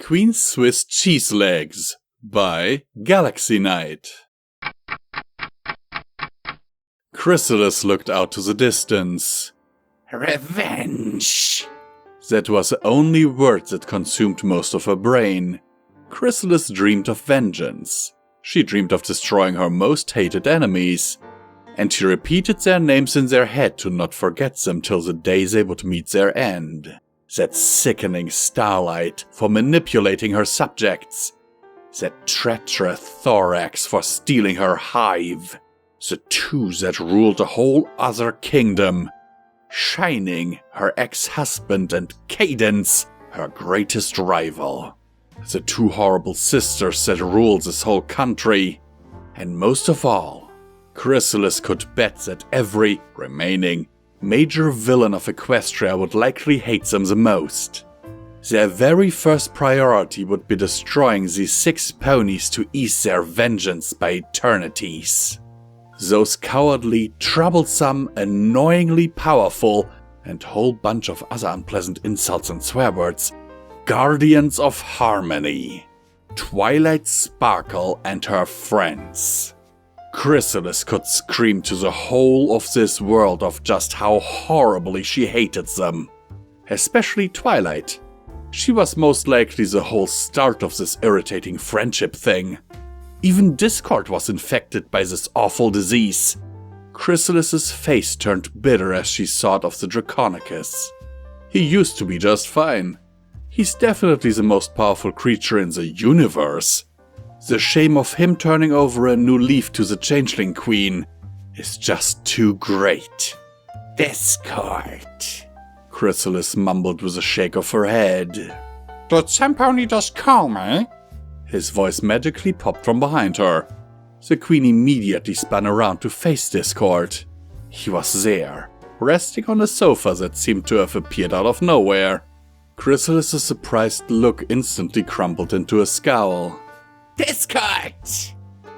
Queen's Swiss Cheese Legs by Galaxy Knight. Chrysalis looked out to the distance. Revenge! That was the only word that consumed most of her brain. Chrysalis dreamed of vengeance. She dreamed of destroying her most hated enemies. And she repeated their names in their head to not forget them till the day they would meet their end. That sickening Starlight for manipulating her subjects. That treacherous Thorax for stealing her hive. The two that ruled a whole other kingdom. Shining, her ex-husband, and Cadence, her greatest rival. The two horrible sisters that ruled this whole country. And most of all, Chrysalis could bet that every remaining major villain of Equestria would likely hate them the most. Their very first priority would be destroying these 6 ponies to ease their vengeance by eternities. Those cowardly, troublesome, annoyingly powerful, and whole bunch of other unpleasant insults and swear words, Guardians of Harmony, Twilight Sparkle and her friends. Chrysalis could scream to the whole of this world of just how horribly she hated them. Especially Twilight. She was most likely the whole start of this irritating friendship thing. Even Discord was infected by this awful disease. Chrysalis's face turned bitter as she thought of the Draconicus. He used to be just fine. He's definitely the most powerful creature in the universe. The shame of him turning over a new leaf to the Changeling Queen is just too great. Discord. Chrysalis mumbled with a shake of her head. Did somebody just call me? His voice magically popped from behind her. The Queen immediately spun around to face Discord. He was there, resting on a sofa that seemed to have appeared out of nowhere. Chrysalis's surprised look instantly crumbled into a scowl. Discord!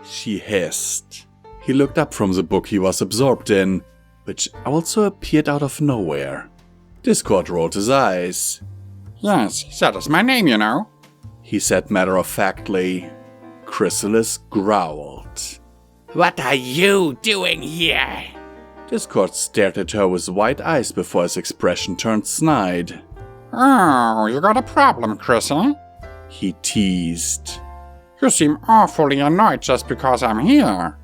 She hissed. He looked up from the book he was absorbed in, which also appeared out of nowhere. Discord rolled his eyes. Yes, that is my name, you know, he said matter-of-factly. Chrysalis growled. What are you doing here? Discord stared at her with wide eyes before his expression turned snide. Oh, you got a problem, Chrissy? He teased. You seem awfully annoyed just because I'm here.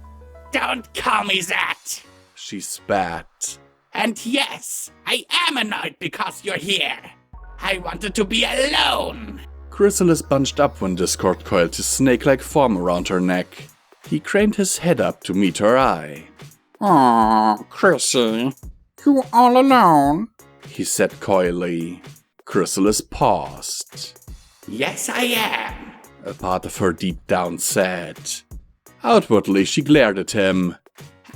Don't call me that! She spat. And yes, I am annoyed because you're here. I wanted to be alone. Chrysalis bunched up when Discord coiled his snake-like form around her neck. He craned his head up to meet her eye. Aw, Chrissy, you all alone? He said coyly. Chrysalis paused. Yes, I am. A part of her deep down said. Outwardly, she glared at him.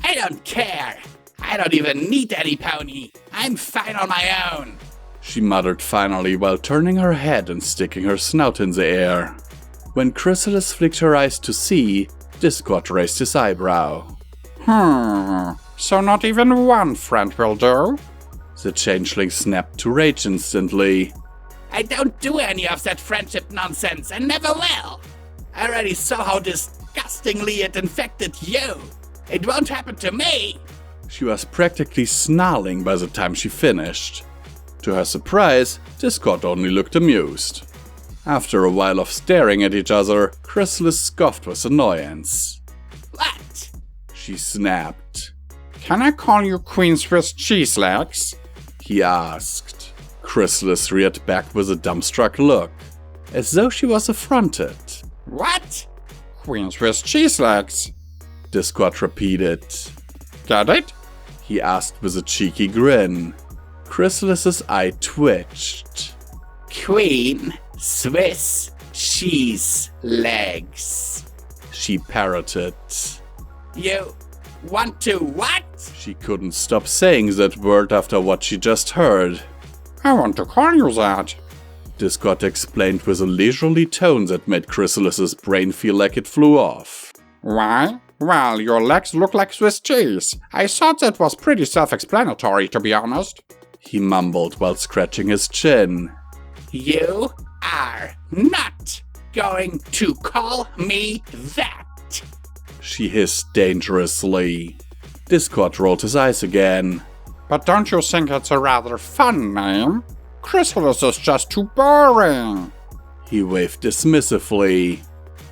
I don't care. I don't even need any pony. I'm fine on my own. She muttered finally while turning her head and sticking her snout in the air. When Chrysalis flicked her eyes to see, Discord raised his eyebrow. So not even one friend will do? The changeling snapped to rage instantly. I don't do any of that friendship nonsense and never will. I already saw how disgustingly it infected you. It won't happen to me. She was practically snarling by the time she finished. To her surprise, Discord only looked amused. After a while of staring at each other, Chrysalis scoffed with annoyance. What? She snapped. Can I call you Queen Swiss Cheese Legs? He asked. Chrysalis reared back with a dumbstruck look, as though she was affronted. What? Queen Swiss Cheese Legs, Discord repeated. Get it? He asked with a cheeky grin. Chrysalis's eye twitched. Queen Swiss Cheese Legs, she parroted. You want to what? She couldn't stop saying that word after what she just heard. I want to call you that, Discord explained with a leisurely tone that made Chrysalis's brain feel like it flew off. Why? Well, your legs look like Swiss cheese. I thought that was pretty self-explanatory, to be honest. He mumbled while scratching his chin. You are not going to call me that. She hissed dangerously. Discord rolled his eyes again. But don't you think it's a rather fun name? Chrysalis is just too boring. He waved dismissively.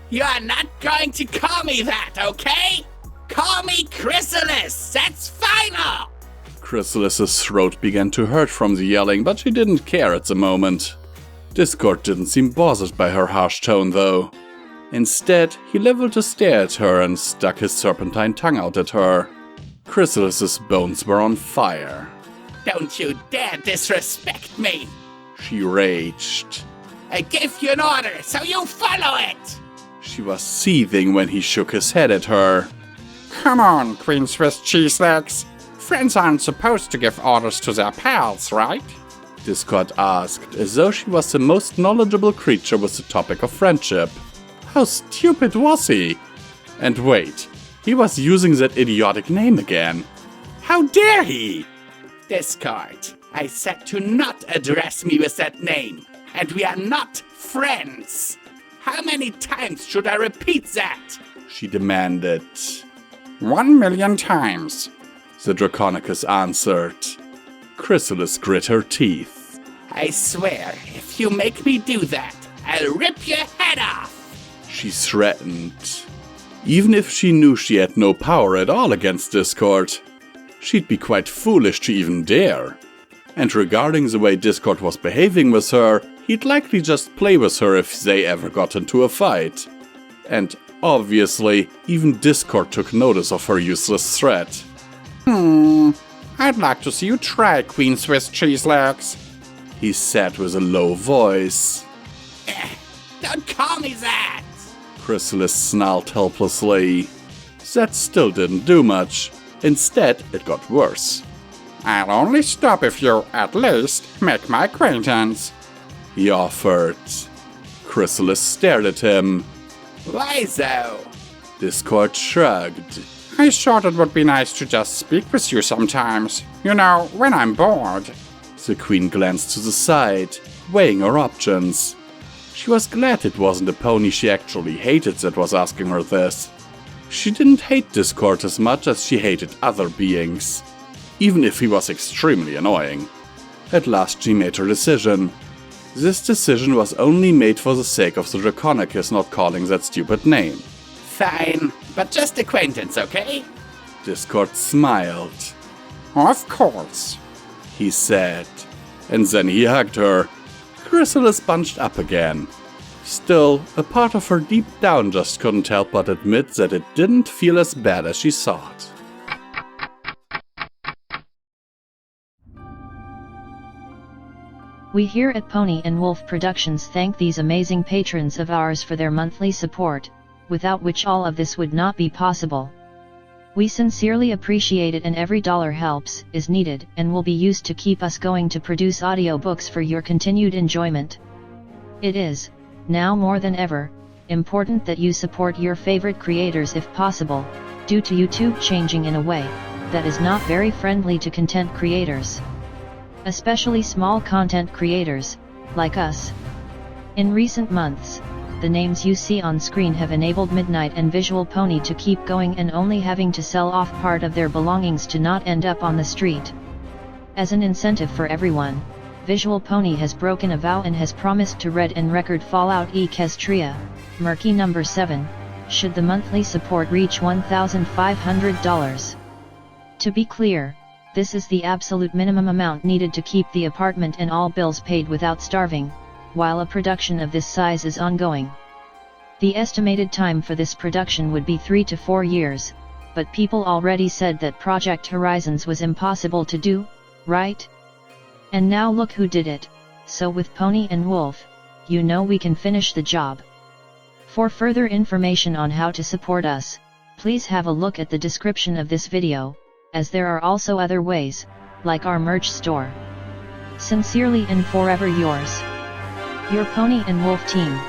You're not going to call me that, okay? Call me Chrysalis, that's final! Chrysalis's throat began to hurt from the yelling, but she didn't care at the moment. Discord didn't seem bothered by her harsh tone, though. Instead, he leveled a stare at her and stuck his serpentine tongue out at her. Chrysalis's bones were on fire. Don't you dare disrespect me! She raged. I gave you an order, so you follow it! She was seething when he shook his head at her. Come on, Queen Swiss cheese legs. Friends aren't supposed to give orders to their pals, right? Discord asked, as though she was the most knowledgeable creature with the topic of friendship. How stupid was he? And wait, he was using that idiotic name again. How dare he? Discord, I said to not address me with that name, and we are not friends. How many times should I repeat that? She demanded. 1,000,000 times. The Draconicus answered. Chrysalis grit her teeth. I swear, if you make me do that, I'll rip your head off! She threatened. Even if she knew she had no power at all against Discord, she'd be quite foolish to even dare. And regarding the way Discord was behaving with her, he'd likely just play with her if they ever got into a fight. And obviously, even Discord took notice of her useless threat. I'd like to see you try, Queen Swiss cheese legs. He said with a low voice. Don't call me that! Chrysalis snarled helplessly. That still didn't do much. Instead, it got worse. I'll only stop if you, at least, make my acquaintance. He offered. Chrysalis stared at him. Why so? Discord shrugged. I thought it would be nice to just speak with you sometimes. You know, when I'm bored. The queen glanced to the side, weighing her options. She was glad it wasn't a pony she actually hated that was asking her this. She didn't hate Discord as much as she hated other beings, even if he was extremely annoying. At last she made her decision. This decision was only made for the sake of the Draconicus not calling that stupid name. Fine, but just acquaintance, okay? Discord smiled. Of course, he said, and then he hugged her. Chrysalis bunched up again. Still, a part of her deep down just couldn't help but admit that it didn't feel as bad as she thought. We here at Pony&Wolf Productions thank these amazing patrons of ours for their monthly support, without which all of this would not be possible. We sincerely appreciate it, and every dollar helps, is needed, and will be used to keep us going to produce audiobooks for your continued enjoyment. It is, now more than ever, important that you support your favorite creators if possible, due to YouTube changing in a way that is not very friendly to content creators. Especially small content creators, like us. In recent months, the names you see on screen have enabled Midnight and Visual Pony to keep going and only having to sell off part of their belongings to not end up on the street. As an incentive for everyone, Visual Pony has broken a vow and has promised to read and record Fallout Equestria, Murky number 7, should the monthly support reach $1,500. To be clear, this is the absolute minimum amount needed to keep the apartment and all bills paid without starving, while a production of this size is ongoing. The estimated time for this production would be 3 to 4 years, but people already said that Project Horizons was impossible to do, right? And now look who did it, so with Pony&Wolf, you know we can finish the job. For further information on how to support us, please have a look at the description of this video, as there are also other ways, like our merch store. Sincerely and forever yours, your Pony&Wolf team.